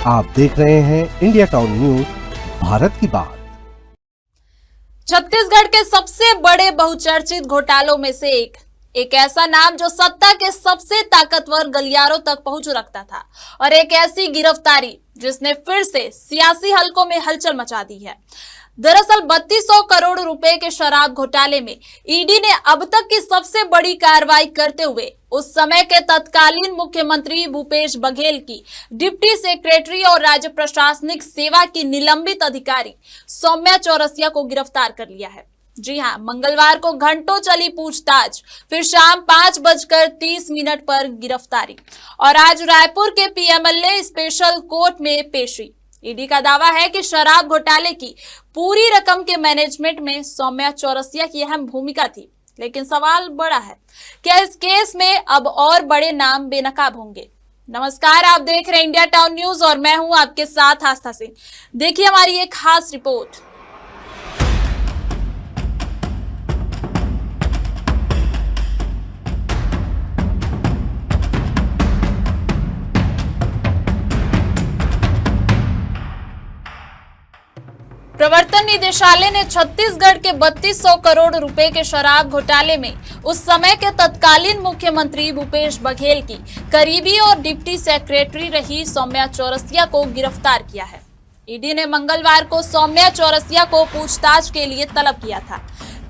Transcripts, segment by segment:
आप देख रहे हैं इंडिया टाउन न्यूज, भारत की बात। छत्तीसगढ़ के सबसे बड़े बहुचर्चित घोटालों में से एक ऐसा नाम जो सत्ता के सबसे ताकतवर गलियारों तक पहुंच रखता था, और एक ऐसी गिरफ्तारी जिसने फिर से सियासी हलकों में हलचल मचा दी है। दरअसल 3200 करोड़ रुपए के शराब घोटाले में ईडी ने अब तक की सबसे बड़ी कार्रवाई करते हुए उस समय के तत्कालीन मुख्यमंत्री भूपेश बघेल की डिप्टी सेक्रेटरी और राज्य प्रशासनिक सेवा की निलंबित अधिकारी सौम्या चौरसिया को गिरफ्तार कर लिया है। जी हां, मंगलवार को घंटों चली पूछताछ, फिर शाम 5:30 पर गिरफ्तारी और आज रायपुर के पीएमएलए स्पेशल कोर्ट में पेशी। ईडी का दावा है कि शराब घोटाले की पूरी रकम के मैनेजमेंट में सौम्या चौरसिया की अहम भूमिका थी। लेकिन सवाल बड़ा है, क्या इस केस में अब और बड़े नाम बेनकाब होंगे? नमस्कार, आप देख रहे हैं इंडिया टाउन न्यूज और मैं हूं आपके साथ आस्था सिंह। देखिए हमारी एक खास रिपोर्ट। प्रवर्तन निदेशालय ने छत्तीसगढ़ के 3200 करोड़ रुपए के शराब घोटाले में उस समय के तत्कालीन मुख्यमंत्री भूपेश बघेल की करीबी और डिप्टी सेक्रेटरी रही सौम्या चौरसिया को गिरफ्तार किया है। ईडी ने मंगलवार को सौम्या चौरसिया को पूछताछ के लिए तलब किया था।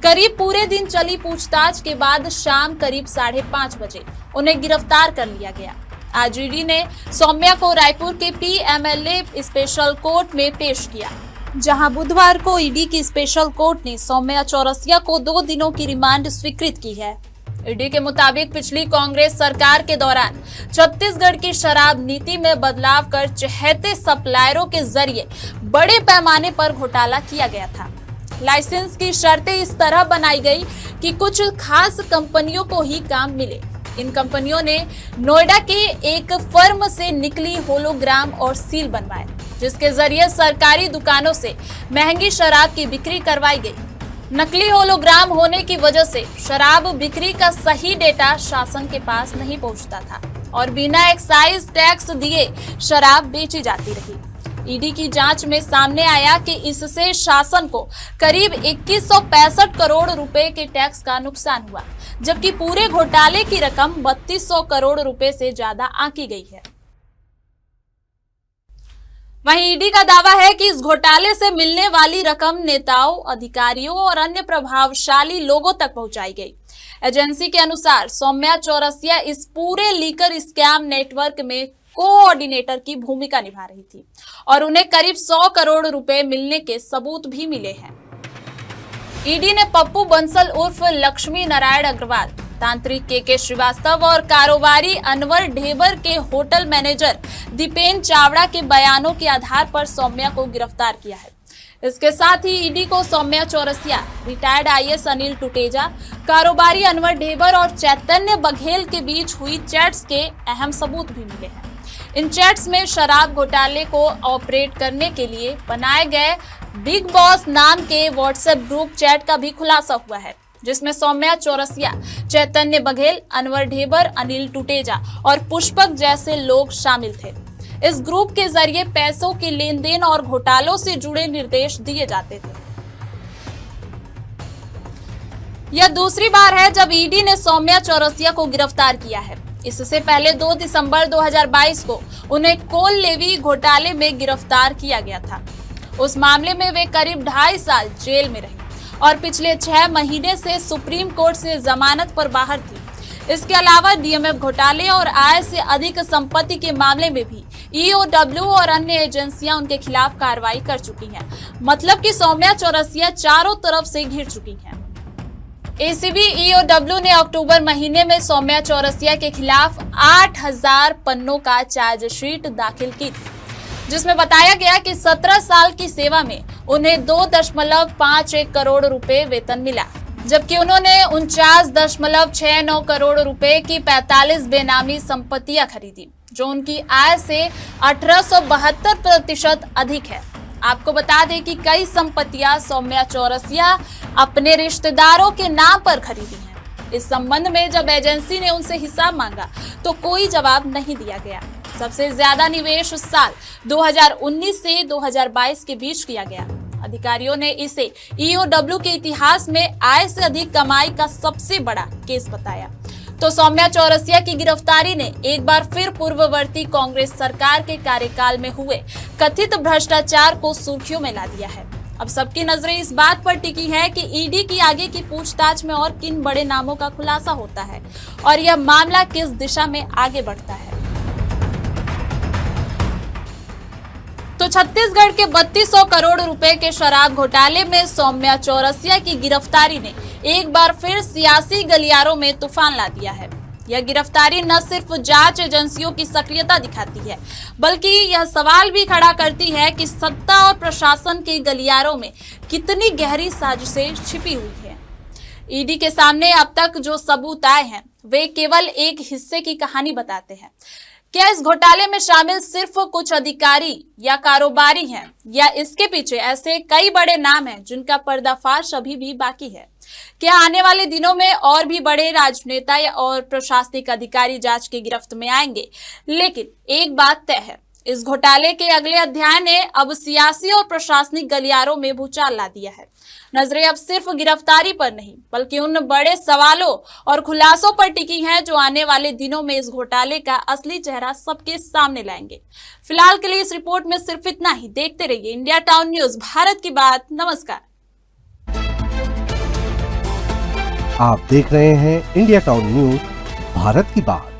करीब पूरे दिन चली पूछताछ के बाद शाम करीब 5:30 बजे उन्हें गिरफ्तार कर लिया गया। आज ईडी ने सौम्या को रायपुर के पीएमएलए स्पेशल कोर्ट में पेश किया, जहां बुधवार को ईडी की स्पेशल कोर्ट ने सौम्या चौरसिया को 2 दिनों की रिमांड स्वीकृत की है। ईडी के मुताबिक पिछली कांग्रेस सरकार के दौरान छत्तीसगढ़ की शराब नीति में बदलाव कर चहेते सप्लायरों के जरिए बड़े पैमाने पर घोटाला किया गया था। लाइसेंस की शर्तें इस तरह बनाई गई कि कुछ खास कंपनियों को ही काम मिले। इन कंपनियों ने नोएडा के एक फर्म से निकली होलोग्राम और सील बनवाए, जिसके जरिए सरकारी दुकानों से महंगी शराब की बिक्री करवाई गई। नकली होलोग्राम होने की वजह से शराब बिक्री का सही डेटा शासन के पास नहीं पहुंचता था और बिना एक्साइज टैक्स दिए शराब बेची जाती रही। ईडी की जांच में सामने आया कि इससे शासन को करीब 2165 करोड़ रुपए के टैक्स का नुकसान हुआ, जबकि पूरे घोटाले की रकम 3200 करोड़ रुपए से ज्यादा आंकी गई है। वहीं ईडी का दावा है कि इस घोटाले से मिलने वाली रकम नेताओं, अधिकारियों और अन्य प्रभावशाली लोगों तक पहुंचाई गई। एजेंसी के अनुसार सौम्या चौरसिया इस पूरे लीकर स्कैम नेटवर्क में कोऑर्डिनेटर की भूमिका निभा रही थी और उन्हें करीब 100 करोड़ रुपए मिलने के सबूत भी मिले हैं। ईडी ने पप्पू बंसल उर्फ लक्ष्मी नारायण अग्रवाल, तांत्रिक के श्रीवास्तव और कारोबारी अनवर ढेबर के होटल मैनेजर दीपेन चावड़ा के बयानों के आधार पर सौम्या को गिरफ्तार किया है। इसके साथ ही ईडी को सौम्या चौरसिया, रिटायर्ड आईएएस अनिल टुटेजा, कारोबारी अनवर ढेबर और चैतन्य बघेल के बीच हुई चैट्स के अहम सबूत भी मिले हैं। इन चैट्स में शराब घोटाले को ऑपरेट करने के लिए बनाए गए बिग बॉस नाम के व्हाट्सएप ग्रुप चैट का भी खुलासा हुआ है, जिसमें सौम्या चौरसिया, चैतन्य बघेल, अनवर ढेबर, अनिल टुटेजा और पुष्पक जैसे लोग शामिल थे। इस ग्रुप के जरिए पैसों के लेन देन और घोटालों से जुड़े निर्देश दिए जाते थे। यह दूसरी बार है जब ईडी ने सौम्या चौरसिया को गिरफ्तार किया है। इससे पहले 2 दिसंबर 2022 को उन्हें कोल लेवी घोटाले में गिरफ्तार किया गया था। उस मामले में वे करीब 2.5 साल जेल में रही और पिछले 6 महीने से सुप्रीम कोर्ट से जमानत पर बाहर थी। इसके अलावा डीएमएफ घोटाले और आय से अधिक संपत्ति के मामले में भी ईओडब्ल्यू और अन्य एजेंसियां उनके खिलाफ कार्रवाई कर चुकी हैं। मतलब कि सौम्या चौरसिया चारों तरफ से घिर चुकी हैं। एसीबी ईओडब्ल्यू ने अक्टूबर महीने में सौम्या चौरसिया के खिलाफ 8000 पन्नों का चार्जशीट दाखिल की थी, जिसमें बताया गया कि 17 साल की सेवा में उन्हें 2.51 करोड़ रुपए वेतन मिला, जबकि उन्होंने 49.69 करोड़ रुपए की 45 बेनामी संपत्तियां खरीदी, जो उनकी आय से 1872% अधिक है। आपको बता दें कि कई संपत्तियां सौम्या चौरसिया अपने रिश्तेदारों के नाम पर खरीदी हैं। इस संबंध में जब एजेंसी ने उनसे हिसाब मांगा तो कोई जवाब नहीं दिया गया। सबसे ज्यादा निवेश उस साल 2019 से 2022 के बीच किया गया। अधिकारियों ने इसे ईओडब्ल्यू के इतिहास में आय से अधिक कमाई का सबसे बड़ा केस बताया। तो सौम्या चौरसिया की गिरफ्तारी ने एक बार फिर पूर्ववर्ती कांग्रेस सरकार के कार्यकाल में हुए कथित भ्रष्टाचार को सुर्खियों में ला दिया है। अब सबकी नजरें इस बात पर टिकी है कि ईडी की आगे की पूछताछ में और किन बड़े नामों का खुलासा होता है और यह मामला किस दिशा में आगे बढ़ता है। तो छत्तीसगढ़ के 3200 करोड़ रुपए के शराब घोटाले में सौम्या चौरसिया की गिरफ्तारी ने एक बार फिर सियासी गलियारों में तूफान ला दिया है। यह गिरफ्तारी न सिर्फ जांच एजेंसियों की सक्रियता दिखाती है, बल्कि यह सवाल भी खड़ा करती है कि सत्ता और प्रशासन के गलियारों में कितनी गहरी साजिशें छिपी हुई है। ईडी के सामने अब तक जो सबूत आए हैं वे केवल एक हिस्से की कहानी बताते हैं। क्या इस घोटाले में शामिल सिर्फ कुछ अधिकारी या कारोबारी हैं, या इसके पीछे ऐसे कई बड़े नाम हैं जिनका पर्दाफाश अभी भी बाकी है? क्या आने वाले दिनों में और भी बड़े राजनेता और प्रशासनिक अधिकारी जांच की गिरफ्त में आएंगे? लेकिन एक बात तय है, इस घोटाले के अगले अध्याय ने अब सियासी और प्रशासनिक गलियारों में भूचाल ला दिया है। नजरें अब सिर्फ गिरफ्तारी पर नहीं, बल्कि उन बड़े सवालों और खुलासों पर टिकी हैं जो आने वाले दिनों में इस घोटाले का असली चेहरा सबके सामने लाएंगे। फिलहाल के लिए इस रिपोर्ट में सिर्फ इतना ही। देखते रहिए इंडिया टाउन न्यूज, भारत की बात। नमस्कार। आप देख रहे हैं इंडिया टाउन न्यूज, भारत की बात।